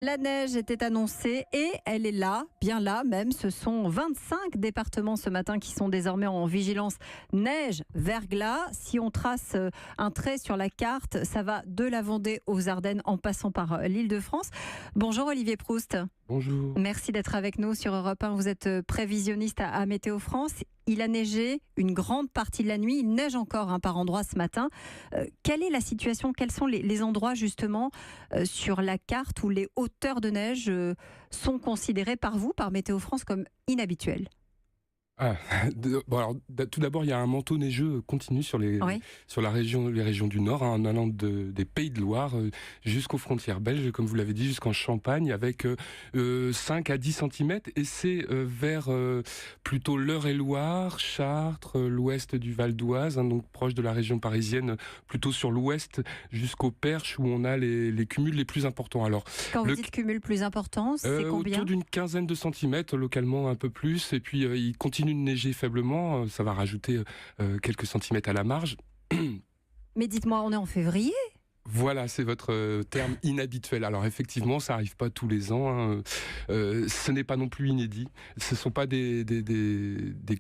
La neige était annoncée et elle est là, bien là même. Ce sont 25 départements ce matin qui sont désormais en vigilance neige, verglas. Si on trace un trait sur la carte, ça va de la Vendée aux Ardennes en passant par l'Île-de-France. Bonjour Olivier Proust. Bonjour. Merci d'être avec nous sur Europe 1. Vous êtes prévisionniste à Météo France. Il a neigé une grande partie de la nuit. Il neige encore par endroits ce matin. Quelle est la situation? Quels sont les endroits justement sur la carte où les hauteurs de neige sont considérées par vous, par Météo France, comme inhabituelles? Tout d'abord, il y a un manteau neigeux continu sur les régions du Nord, en allant des Pays de Loire jusqu'aux frontières belges, comme vous l'avez dit, jusqu'en Champagne, avec 5 à 10 cm. Et c'est vers plutôt l'Eure-et-Loire, Chartres, l'ouest du Val d'Oise, donc proche de la région parisienne, plutôt sur l'ouest jusqu'au Perche, où on a les cumuls les plus importants. Alors, quand vous dites cumul plus important, c'est combien? Autour d'une quinzaine de centimètres, localement un peu plus, et puis il continue de neiger faiblement, ça va rajouter quelques centimètres à la marge. Mais dites-moi, on est en février? Voilà, c'est votre terme inhabituel. Alors effectivement, ça arrive pas tous les ans. Ce n'est pas non plus inédit. Ce sont pas des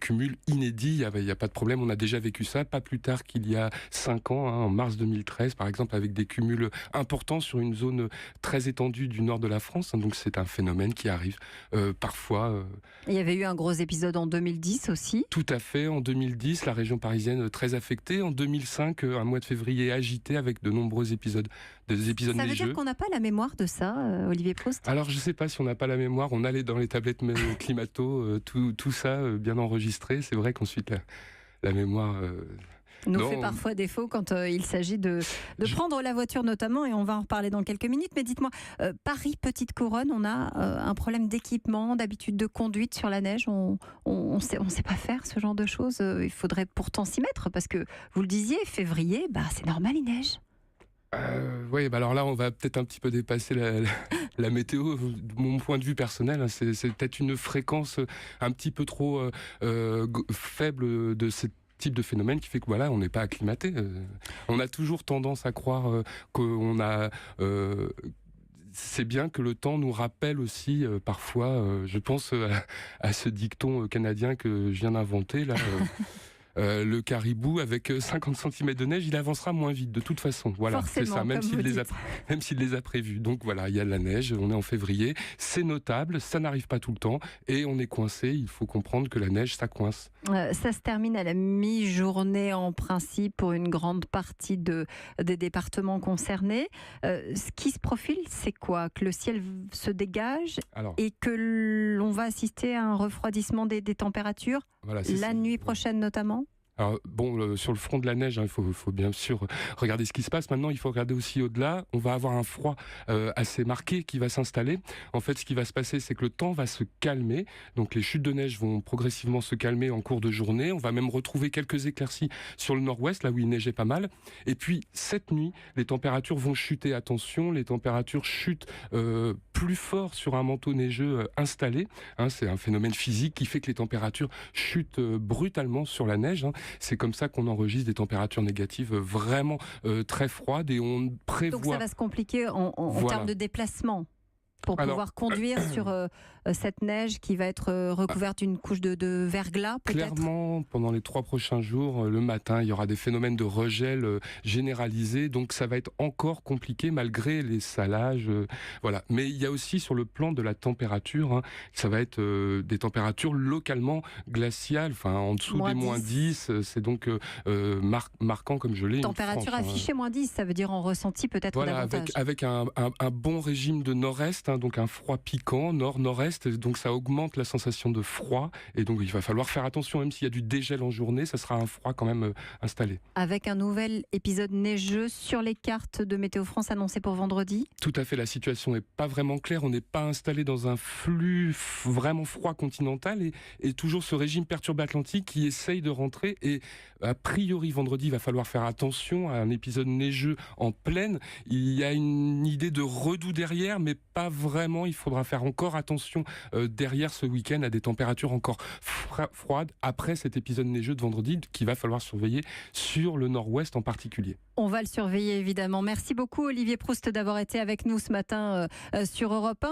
cumuls inédits. Il y a pas de problème. On a déjà vécu ça, pas plus tard qu'il y a 5 ans, en mars 2013, par exemple, avec des cumuls importants sur une zone très étendue du nord de la France. Donc c'est un phénomène qui arrive parfois. Il y avait eu un gros épisode en 2010 aussi. Tout à fait. En 2010, la région parisienne très affectée. En 2005, un mois de février agité avec de nombreux épisodes neigeux. Ça veut dire qu'on n'a pas la mémoire de ça, Olivier Proust? Alors je ne sais pas si on n'a pas la mémoire, on a dans les tablettes climato, tout ça bien enregistré. C'est vrai qu'ensuite la mémoire... nous fait parfois défaut quand il s'agit de prendre la voiture notamment, et on va en reparler dans quelques minutes. Mais dites-moi, Paris Petite Couronne, on a un problème d'équipement, d'habitude de conduite sur la neige. On sait pas faire ce genre de choses. Il faudrait pourtant s'y mettre, parce que vous le disiez, février, c'est normal, il neige. Oui, alors là, on va peut-être un petit peu dépasser la météo. De mon point de vue personnel, c'est peut-être une fréquence un petit peu trop faible de ce type de phénomène qui fait que voilà, on n'est pas acclimaté. On a toujours tendance à croire qu'on a... c'est bien que le temps nous rappelle aussi parfois, je pense à ce dicton canadien que je viens d'inventer là. Le caribou avec 50 cm de neige, il avancera moins vite de toute façon. Voilà, c'est ça, même s'il les a prévus. Donc voilà, il y a de la neige, on est en février, c'est notable, ça n'arrive pas tout le temps et on est coincé. Il faut comprendre que la neige, ça coince. Ça se termine à la mi-journée en principe pour une grande partie des départements concernés. Ce qui se profile, c'est quoi? Que le ciel se dégage et que l'on va assister à un refroidissement des températures, la nuit prochaine notamment? Alors bon, sur le front de la neige, il faut bien sûr regarder ce qui se passe. Maintenant, il faut regarder aussi au-delà. On va avoir un froid assez marqué qui va s'installer. En fait, ce qui va se passer, c'est que le temps va se calmer. Donc les chutes de neige vont progressivement se calmer en cours de journée. On va même retrouver quelques éclaircies sur le nord-ouest, là où il neigeait pas mal. Et puis, cette nuit, les températures vont chuter. Attention, les températures chutent plus fort sur un manteau neigeux installé. C'est un phénomène physique qui fait que les températures chutent brutalement sur la neige. C'est comme ça qu'on enregistre des températures négatives vraiment très froides, et on prévoit... Donc ça va se compliquer en termes de déplacement pour pouvoir conduire sur cette neige qui va être recouverte d'une couche de verglas, peut-être? Clairement, pendant les 3 prochains jours, le matin, il y aura des phénomènes de regel généralisés, donc ça va être encore compliqué malgré les salages. Voilà. Mais il y a aussi sur le plan de la température, ça va être des températures localement glaciales, en dessous des moins 10, c'est donc marquant comme je l'ai. Température affichée moins 10, ça veut dire en ressenti peut-être davantage. Avec un bon régime de nord-est, donc un froid piquant, nord-nord-est, donc ça augmente la sensation de froid, et donc il va falloir faire attention, même s'il y a du dégel en journée, ça sera un froid quand même installé. Avec un nouvel épisode neigeux sur les cartes de Météo France annoncé pour vendredi? Tout à fait, la situation n'est pas vraiment claire, on n'est pas installé dans un flux vraiment froid continental, et toujours ce régime perturbé atlantique qui essaye de rentrer, et A priori, vendredi, il va falloir faire attention à un épisode neigeux en plaine. Il y a une idée de redoux derrière, mais pas vraiment. Il faudra faire encore attention derrière ce week-end à des températures encore froides après cet épisode neigeux de vendredi qu'il va falloir surveiller sur le nord-ouest en particulier. On va le surveiller évidemment. Merci beaucoup Olivier Proust d'avoir été avec nous ce matin sur Europe 1.